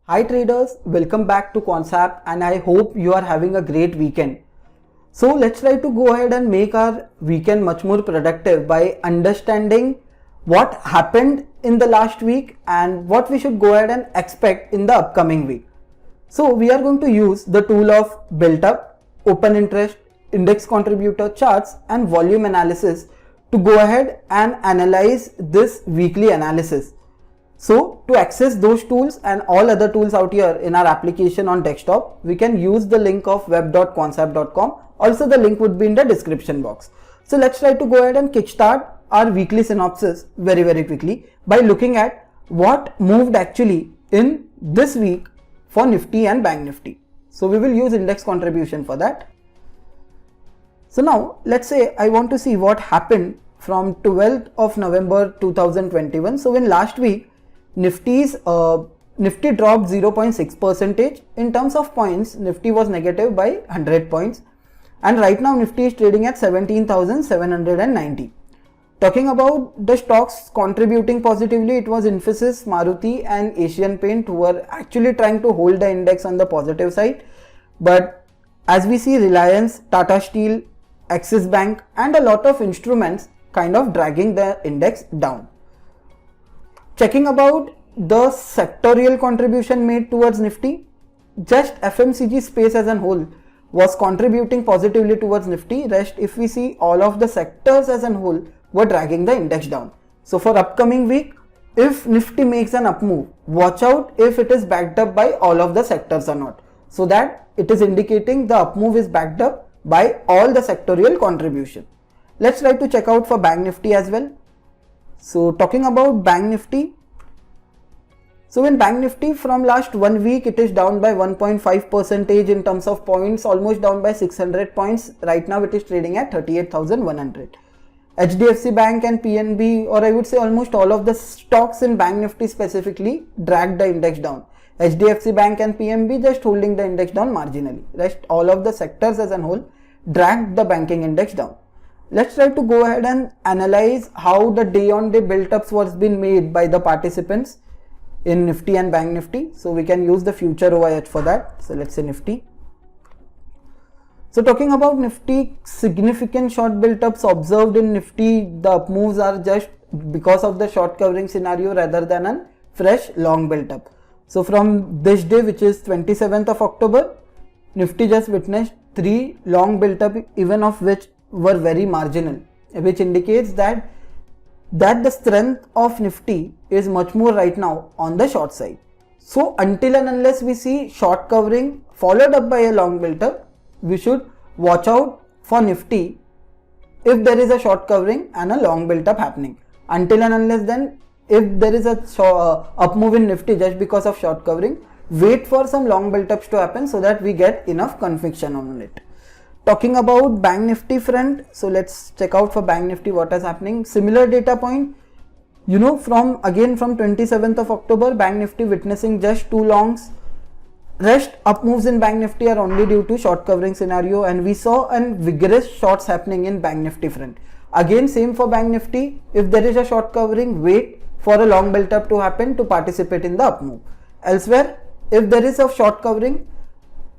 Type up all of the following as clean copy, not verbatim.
Hi traders, welcome back to Quantsap and I hope you are having a great weekend. So let's try to go ahead and make our weekend much more productive by understanding what happened in the last week and what we should go ahead and expect in the upcoming week. So we are going to use the tool of built up, open interest, index contributor charts and volume analysis to go ahead and analyze this weekly analysis. So to access those tools and all other tools out here in our application on desktop, we can use the link of web.quantsap.com. Also the link would be in the description box. So let's try to go ahead and kickstart our weekly synopsis very quickly by looking at what moved actually in this week for Nifty and Bank Nifty. So we will use index contribution for that. So now let's say I want to see what happened from 12th of November 2021. So in last week, Nifty dropped 0.6%. In terms of points, Nifty was negative by 100 points. And right now Nifty is trading at 17,790. Talking about the stocks contributing positively, it was Infosys, Maruti and Asian Paint who were actually trying to hold the index on the positive side. But as we see, Reliance, Tata Steel, Axis Bank and a lot of instruments kind of dragging the index down. Checking about the sectorial contribution made towards Nifty, just FMCG space as a whole was contributing positively towards Nifty. Rest, if we see, all of the sectors as a whole were dragging the index down. So for upcoming week, if Nifty makes an up move, watch out if it is backed up by all of the sectors or not. So that it is indicating the up move is backed up by all the sectorial contribution. Let's try to check out for Bank Nifty as well. So talking about Bank Nifty, so in Bank Nifty from last 1 week it is down by 1.5% in terms of points, almost down by 600 points. Right now it is trading at 38,100. HDFC Bank and PNB, or I would say almost all of the stocks in Bank Nifty specifically, dragged the index down. HDFC Bank and PNB just holding the index down marginally. Rest all of the sectors as a whole dragged the banking index down. Let's try to go ahead and analyze how the day on day built ups was been made by the participants in Nifty and Bank Nifty. So we can use the future OIH for that. So let's say Nifty. So talking about Nifty, significant short built ups observed in Nifty. The up moves are just because of the short covering scenario rather than a fresh long built up. So from this day, which is 27th of October, Nifty just witnessed 3 long built up, even of which were very marginal, which indicates that the strength of Nifty is much more right now on the short side. So until and unless we see short covering followed up by a long built up, we should watch out for Nifty if there is a short covering and a long built up happening. Until and unless then, if there is a up move in Nifty just because of short covering, wait for some long built ups to happen so that we get enough conviction on it. Talking about Bank Nifty front, so let's check out for Bank Nifty what is happening. Similar data point, from 27th of October, Bank Nifty witnessing just 2 longs. Rest up moves in Bank Nifty are only due to short covering scenario, and we saw an vigorous shorts happening in Bank Nifty front. Again, same for Bank Nifty. If there is a short covering, wait for a long built up to happen to participate in the up move. Elsewhere, if there is a short covering,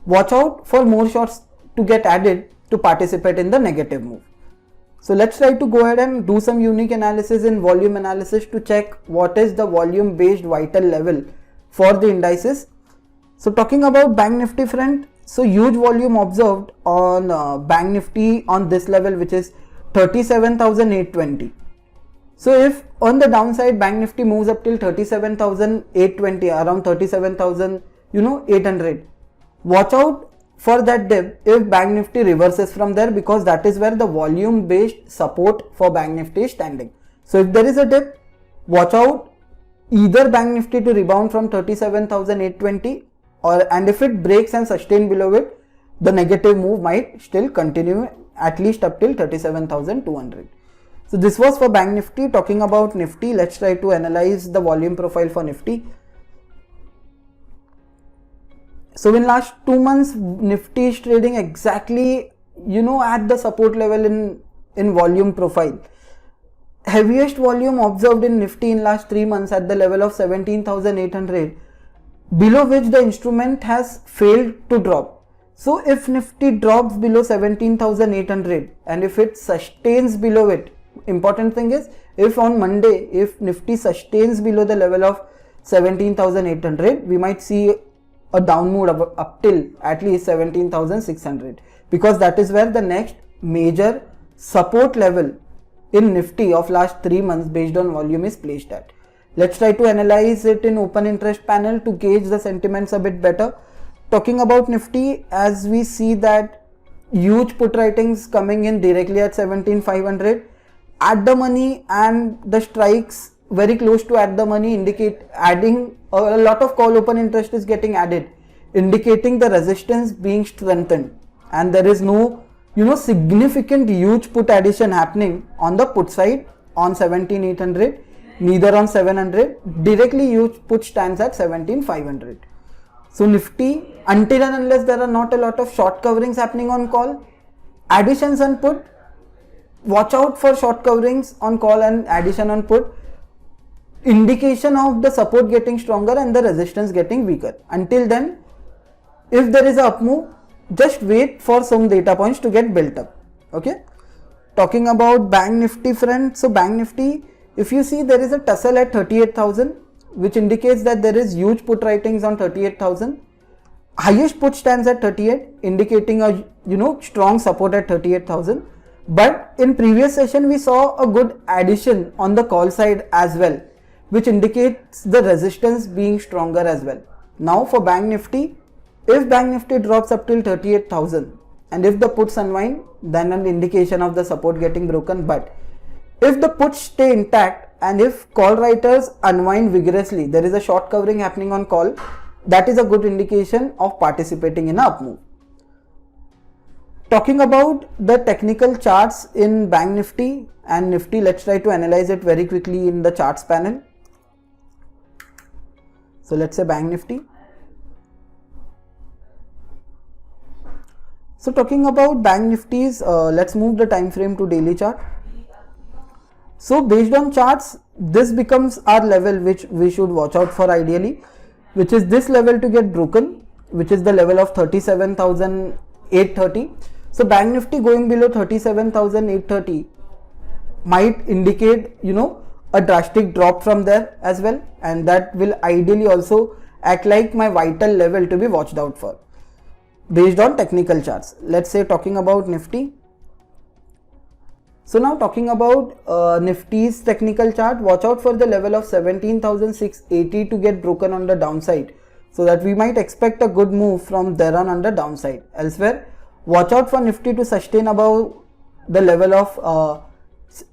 watch out for more shorts to get added to participate in the negative move. So let's try to go ahead and do some unique analysis in volume analysis to check what is the volume based vital level for the indices. So talking about Bank Nifty front, so huge volume observed on Bank Nifty on this level, which is 37,820. So if on the downside Bank Nifty moves up till 37,820, around 37,800, watch out for that dip if Bank Nifty reverses from there, because that is where the volume based support for Bank Nifty is standing. So if there is a dip, watch out either Bank Nifty to rebound from 37,820, and if it breaks and sustain below it, the negative move might still continue at least up till 37,200. So this was for Bank Nifty. Talking about Nifty, let's try to analyze the volume profile for Nifty. So in last 2 months, Nifty is trading exactly, at the support level in volume profile. Heaviest volume observed in Nifty in last 3 months at the level of 17,800. below which the instrument has failed to drop. So if Nifty drops below 17,800 and if it sustains below it, important thing is, if on Monday, if Nifty sustains below the level of 17,800, we might see a down move up till at least 17,600, because that is where the next major support level in Nifty of last 3 months based on volume is placed at. Let's try to analyze it in open interest panel to gauge the sentiments a bit better. Talking about Nifty, as we see that huge put writings coming in directly at 17,500 at the money, and the strikes very close to at the money indicate adding a lot of call open interest is getting added, indicating the resistance being strengthened, and there is no significant huge put addition happening on the put side on 17,800, neither on 700. Directly huge put stands at 17,500. So Nifty, until and unless there are not a lot of short coverings happening on call, additions on put, watch out for short coverings on call and addition on put, indication of the support getting stronger and the resistance getting weaker. Until then, if there is a up move, just wait for some data points to get built up. Okay. Talking about Bank Nifty front, so Bank Nifty, if you see, there is a tussle at 38,000, which indicates that there is huge put writings on 38,000. Highest put stands at 38, indicating a strong support at 38,000. But in previous session we saw a good addition on the call side as well, which indicates the resistance being stronger as well. Now for Bank Nifty, if Bank Nifty drops up till 38,000 and if the puts unwind, then an indication of the support getting broken. But if the puts stay intact and if call writers unwind vigorously, there is a short covering happening on call, that is a good indication of participating in an up move. Talking about the technical charts in Bank Nifty and Nifty, let's try to analyze it very quickly in the charts panel. So let's say Bank Nifty. So talking about Bank Nifty's, let's move the time frame to daily chart. So based on charts, this becomes our level which we should watch out for ideally, which is this level to get broken, which is the level of 37,830. So Bank Nifty going below 37,830 might indicate a drastic drop from there as well, and that will ideally also act like my vital level to be watched out for based on technical charts. Let's say talking about Nifty. So now talking about Nifty's technical chart, watch out for the level of 17,680 to get broken on the downside, so that we might expect a good move from there on the downside. Elsewhere, watch out for Nifty to sustain above the level of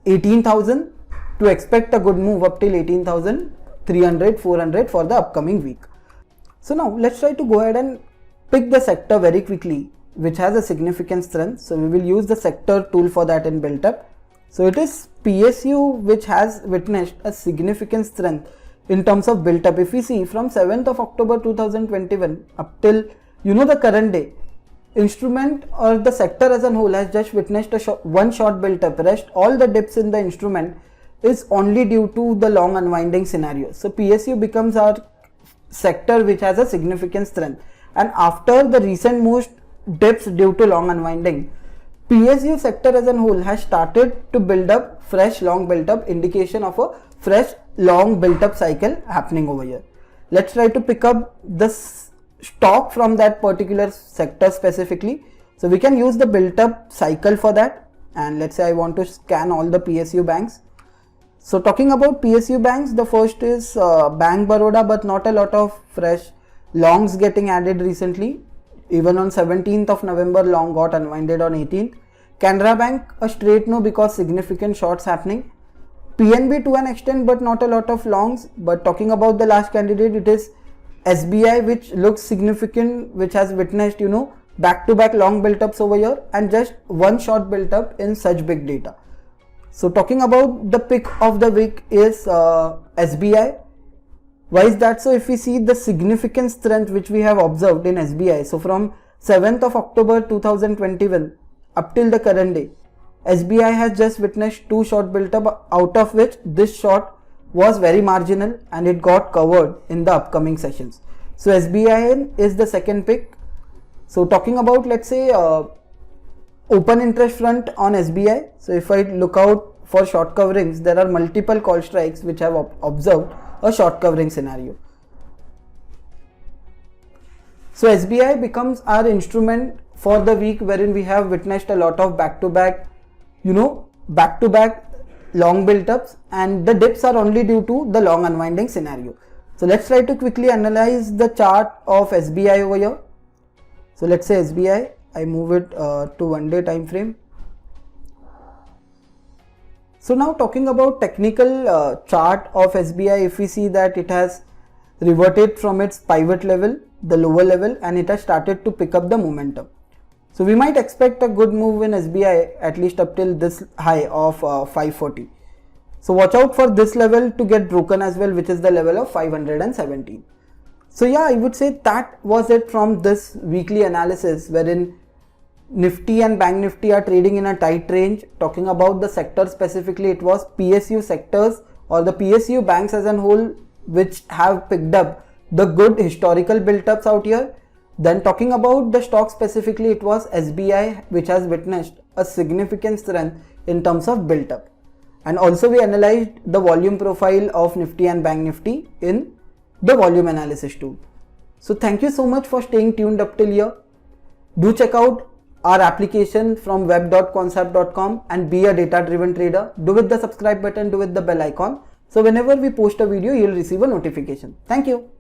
18,000 to expect a good move up till 18,300, 400 for the upcoming week. So now let's try to go ahead and pick the sector very quickly which has a significant strength. So we will use the sector tool for that in built up. So it is PSU which has witnessed a significant strength in terms of built up. If we see from 7th of October 2021 up till the current day, instrument or the sector as a whole has just witnessed a one short built up. Rest all the dips in the instrument is only due to the long unwinding scenario. So PSU becomes our sector which has a significant strength, and after the recent most dips due to long unwinding, PSU sector as a whole has started to build up fresh long built up, indication of a fresh long built up cycle happening over here. Let's try to pick up this stock from that particular sector specifically. So we can use the built up cycle for that, and let's say I want to scan all the PSU banks. So talking about PSU banks, the first is Bank Baroda, but not a lot of fresh longs getting added recently. Even on 17th of November, long got unwinded on 18th. Canara Bank, a straight no because significant shorts happening. PNB to an extent, but not a lot of longs. But talking about the last candidate, it is SBI, which looks significant, which has witnessed back-to-back long built-ups over here and just one short built-up in such big data. So talking about the pick of the week is SBI. Why is that so? If we see the significant strength which we have observed in SBI, so from 7th of October 2021 up till the current day, SBI has just witnessed two short built up, out of which this short was very marginal and it got covered in the upcoming sessions. So SBI is the second pick. So talking about, let's say, open interest front on SBI. So if I look out for short coverings, there are multiple call strikes which have observed a short covering scenario. So SBI becomes our instrument for the week, wherein we have witnessed a lot of back-to-back long build-ups, and the dips are only due to the long unwinding scenario. So let's try to quickly analyze the chart of SBI over here. So let's say SBI, I move it to 1 day time frame. So now talking about technical chart of SBI, if we see that it has reverted from its pivot level, the lower level, and it has started to pick up the momentum. So we might expect a good move in SBI at least up till this high of 540. So watch out for this level to get broken as well, which is the level of 517. So yeah, I would say that was it from this weekly analysis, wherein Nifty and Bank Nifty are trading in a tight range. Talking about the sector specifically, it was PSU sectors or the PSU banks as a whole which have picked up the good historical build-ups out here. Then talking about the stock specifically, it was SBI which has witnessed a significant strength in terms of build-up. And also we analyzed the volume profile of Nifty and Bank Nifty in the volume analysis tool. So thank you so much for staying tuned up till here. Do check out our application from web.concept.com and be a data-driven trader. Do with the subscribe button, do with the bell icon. So whenever we post a video, you'll receive a notification. Thank you.